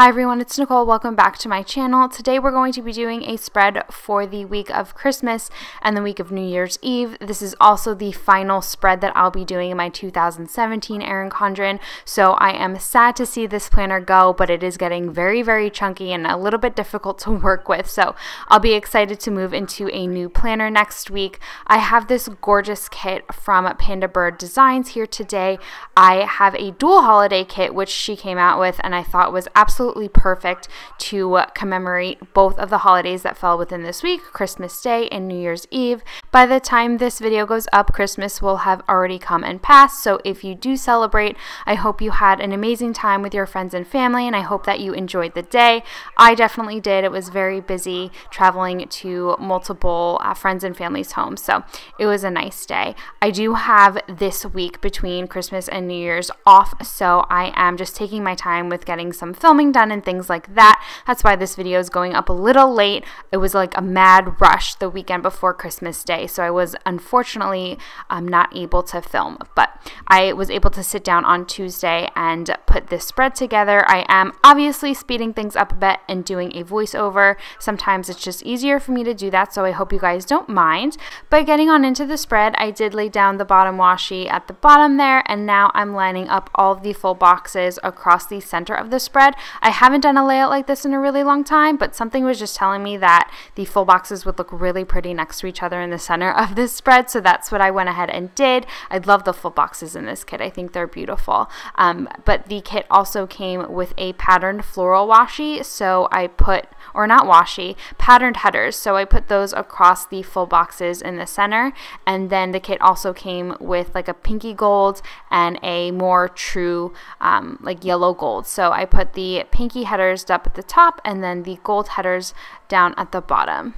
Hi everyone, it's Nicole. Welcome back to my channel. Today we're going to be doing a spread for the week of Christmas and the week of New Year's Eve. This is also the final spread that I'll be doing in my 2017 Erin Condren, so I am sad to see this planner go, but it is getting very chunky and a little bit difficult to work with, so I'll be excited to move into a new planner next week. I have this gorgeous kit from PandaBirdDesign here today. I have a dual holiday kit which she came out with and I thought was absolutely perfect to commemorate both of the holidays that fell within this week, Christmas Day and New Year's Eve. By the time this video goes up, Christmas will have already come and passed, so if you do celebrate, I hope you had an amazing time with your friends and family, and I hope that you enjoyed the day. I definitely did. It was very busy traveling to multiple friends and family's homes, so it was a nice day. I do have this week between Christmas and New Year's off, so I am just taking my time with getting some filming done and things like that. That's why this video is going up a little late. It was like a mad rush the weekend before Christmas Day, so I was unfortunately not able to film, but I was able to sit down on Tuesday and put this spread together. I am obviously speeding things up a bit and doing a voiceover. Sometimes it's just easier for me to do that, so I hope you guys don't mind. But getting on into the spread, I did lay down the bottom washi at the bottom there, and now I'm lining up all of the full boxes across the center of the spread. I haven't done a layout like this in a really long time, but something was just telling me that the full boxes would look really pretty next to each other in the center of this spread, so that's what I went ahead and did. I love the full boxes in this kit. I think they're beautiful. But the kit also came with a patterned floral washi, so I put, or not washi, patterned headers, so I put those across the full boxes in the center, and then the kit also came with like a pinky gold and a more true like yellow gold, so I put the pinky headers up at the top and then the gold headers down at the bottom.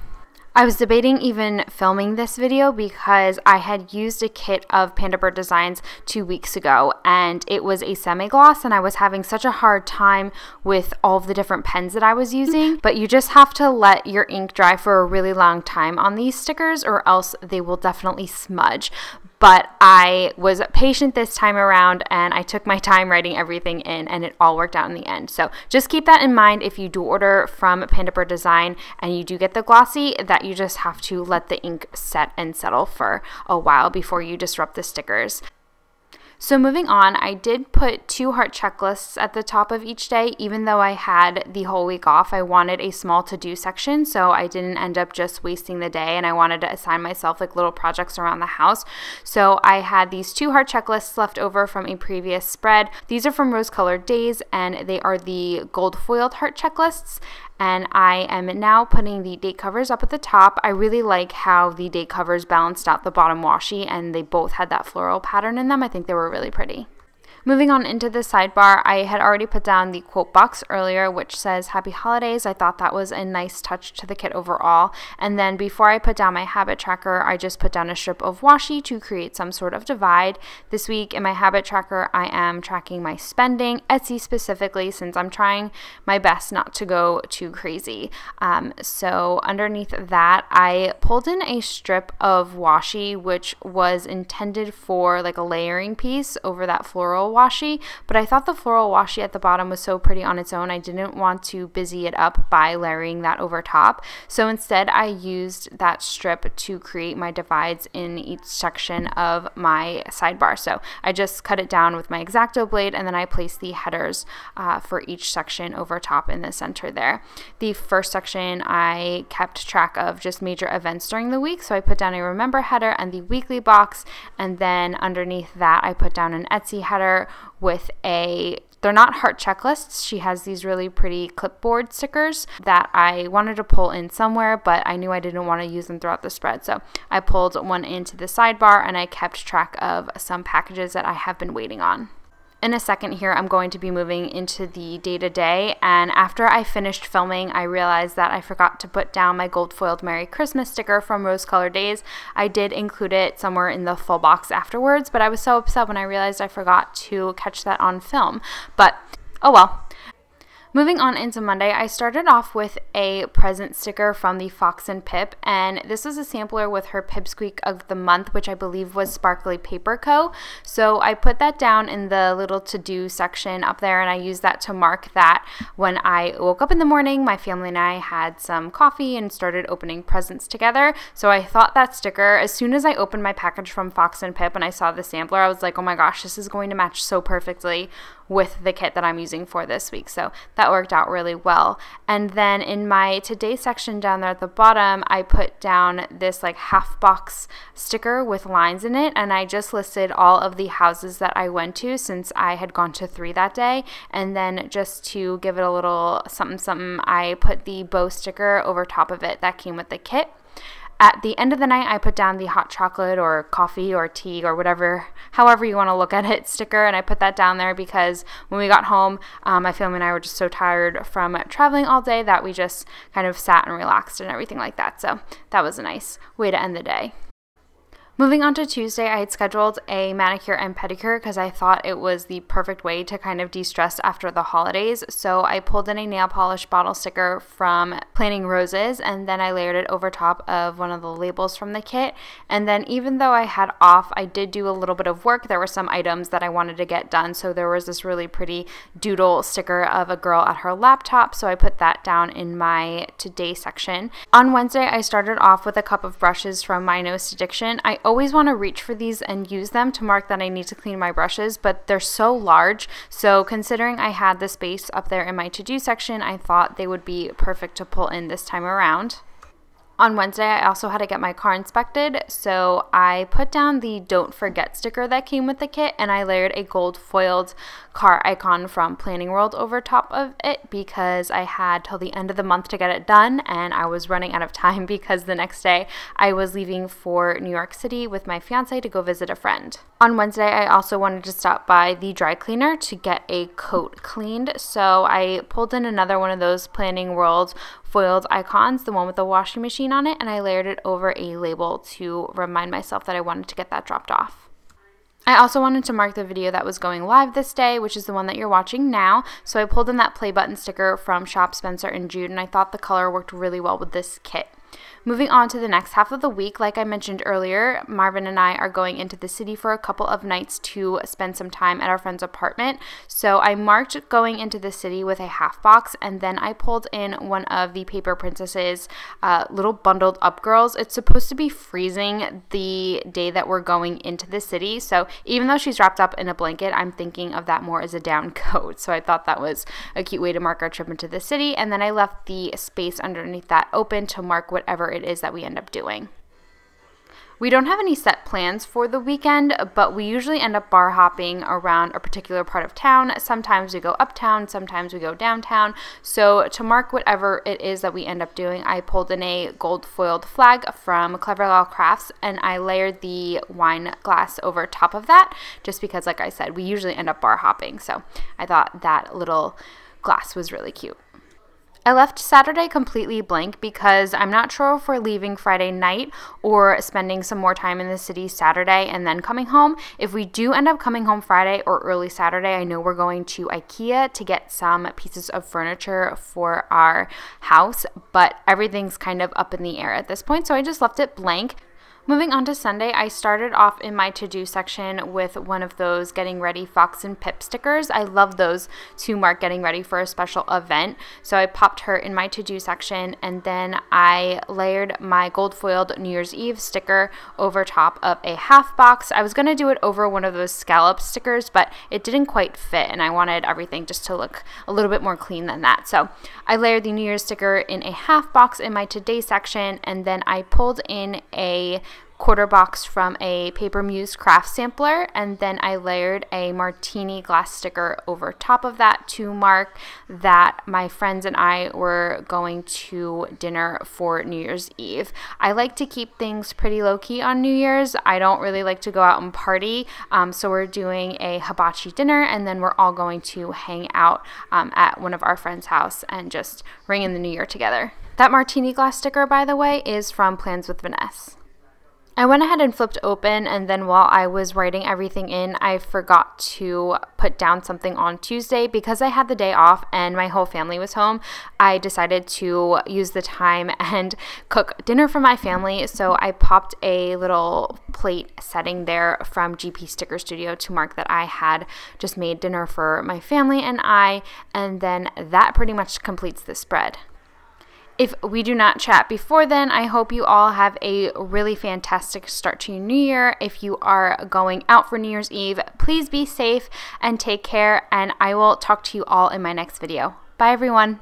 I was debating even filming this video because I had used a kit of PandaBirdDesigns 2 weeks ago, and it was a semi-gloss, and I was having such a hard time with all of the different pens that I was using. But you just have to let your ink dry for a really long time on these stickers or else they will definitely smudge. But I was patient this time around and I took my time writing everything in, and it all worked out in the end. So just keep that in mind if you do order from PandaBirdDesign and you do get the glossy, that you just have to let the ink set and settle for a while before you disrupt the stickers. So moving on, I did put 2 heart checklists at the top of each day. Even though I had the whole week off, I wanted a small to-do section, so I didn't end up just wasting the day, and I wanted to assign myself like little projects around the house. So I had these 2 heart checklists left over from a previous spread. These are from RoseColoredDaze, and they are the gold foiled heart checklists. And I am now putting the date covers up at the top. I really like how the date covers balanced out the bottom washi, and they both had that floral pattern in them. I think they were really pretty. Moving on into the sidebar, I had already put down the quote box earlier, which says Happy Holidays. I thought that was a nice touch to the kit overall. And then before I put down my habit tracker, I just put down a strip of washi to create some sort of divide. This week in my habit tracker, I am tracking my spending, Etsy specifically, since I'm trying my best not to go too crazy. So underneath that, I pulled in a strip of washi, which was intended for like a layering piece over that floral washi, but I thought the floral washi at the bottom was so pretty on its own. I didn't want to busy it up by layering that over top, so instead I used that strip to create my divides in each section of my sidebar. So I just cut it down with my X-Acto blade, and then I placed the headers for each section over top in the center there. The first section I kept track of just major events during the week, so I put down a remember header and the weekly box, and then underneath that I put down an Etsy header with they're not heart checklists. She has these really pretty clipboard stickers that I wanted to pull in somewhere, but I knew I didn't want to use them throughout the spread. So I pulled one into the sidebar, and I kept track of some packages that I have been waiting on. In a second here, I'm going to be moving into the day-to-day, and after I finished filming, I realized that I forgot to put down my gold foiled Merry Christmas sticker from RoseColoredDaze. I did include it somewhere in the full box afterwards, but I was so upset when I realized I forgot to catch that on film. But oh well. Moving on into Monday, I started off with a present sticker from the FoxandPip, and this was a sampler with her Pipsqueak of the month, which I believe was Sparkly Paper Co. So I put that down in the little to-do section up there, and I used that to mark that when I woke up in the morning, my family and I had some coffee and started opening presents together. So I thought that sticker, as soon as I opened my package from FoxandPip and I saw the sampler, I was like, oh my gosh, this is going to match so perfectly with the kit that I'm using for this week. So that worked out really well. And then in my today section down there at the bottom, I put down this like half box sticker with lines in it, and I just listed all of the houses that I went to since I had gone to 3 that day. And then just to give it a little something something, I put the bow sticker over top of it that came with the kit. At the end of the night, I put down the hot chocolate or coffee or tea or whatever, however you want to look at it, sticker, and I put that down there because when we got home, my family and I were just so tired from traveling all day that we just kind of sat and relaxed and everything like that. So that was a nice way to end the day. Moving on to Tuesday, I had scheduled a manicure and pedicure because I thought it was the perfect way to kind of de-stress after the holidays. So I pulled in a nail polish bottle sticker from PlanningWorld, and then I layered it over top of one of the labels from the kit. And then even though I had off, I did do a little bit of work. There were some items that I wanted to get done. So there was this really pretty doodle sticker of a girl at her laptop. So I put that down in my today section. On Wednesday, I started off with a cup of brushes from My Nose Addiction. I always want to reach for these and use them to mark that I need to clean my brushes, but they're so large. So considering I had the space up there in my to-do section, I thought they would be perfect to pull in this time around. On Wednesday, I also had to get my car inspected, so I put down the Don't Forget sticker that came with the kit, and I layered a gold foiled car icon from PlanningWorld over top of it because I had till the end of the month to get it done, and I was running out of time because the next day I was leaving for New York City with my fiance to go visit a friend. On Wednesday, I also wanted to stop by the dry cleaner to get a coat cleaned, so I pulled in another one of those PlanningWorld foiled icons, the one with the washing machine on it, and I layered it over a label to remind myself that I wanted to get that dropped off. I also wanted to mark the video that was going live this day, which is the one that you're watching now, so I pulled in that play button sticker from shop SpencerandJude, and I thought the color worked really well with this kit. Moving on to the next half of the week, like I mentioned earlier, Marvin and I are going into the city for a couple of nights to spend some time at our friend's apartment. So I marked going into the city with a half box, and then I pulled in one of the PaperPrincess's little bundled up girls. It's supposed to be freezing the day that we're going into the city. So even though she's wrapped up in a blanket, I'm thinking of that more as a down coat. So I thought that was a cute way to mark our trip into the city. And then I left the space underneath that open to mark whatever it is that we end up doing. We don't have any set plans for the weekend, but we usually end up bar hopping around a particular part of town. Sometimes we go uptown, sometimes we go downtown. So to mark whatever it is that we end up doing, I pulled in a gold foiled flag from CleverGalCrafts, and I layered the wine glass over top of that, just because, like I said, we usually end up bar hopping. So I thought that little glass was really cute. I left Saturday completely blank because I'm not sure if we're leaving Friday night or spending some more time in the city Saturday and then coming home. If we do end up coming home Friday or early Saturday, I know we're going to IKEA to get some pieces of furniture for our house, but everything's kind of up in the air at this point, so I just left it blank. Moving on to Sunday, I started off in my to-do section with one of those getting ready FoxandPip stickers. I love those to mark getting ready for a special event. So I popped her in my to-do section, and then I layered my gold foiled New Year's Eve sticker over top of a half box. I was going to do it over one of those scallop stickers, but it didn't quite fit, and I wanted everything just to look a little bit more clean than that. So I layered the New Year's sticker in a half box in my today section, and then I pulled in a quarter box from a Paper Muse craft sampler, and then I layered a martini glass sticker over top of that to mark that my friends and I were going to dinner for New Year's Eve. I like to keep things pretty low-key on New Year's. I don't really like to go out and party, so we're doing a hibachi dinner, and then we're all going to hang out at one of our friends' house and just ring in the new year together. That martini glass sticker, by the way, is from Plans with Vanessa. I went ahead and flipped open, and then while I was writing everything in, I forgot to put down something on Tuesday. Because I had the day off and my whole family was home, I decided to use the time and cook dinner for my family. So I popped a little plate setting there from GP Sticker Studio to mark that I had just made dinner for my family and I, and then that pretty much completes the spread. If we do not chat before then, I hope you all have a really fantastic start to your new year. If you are going out for New Year's Eve, please be safe and take care, and I will talk to you all in my next video. Bye everyone.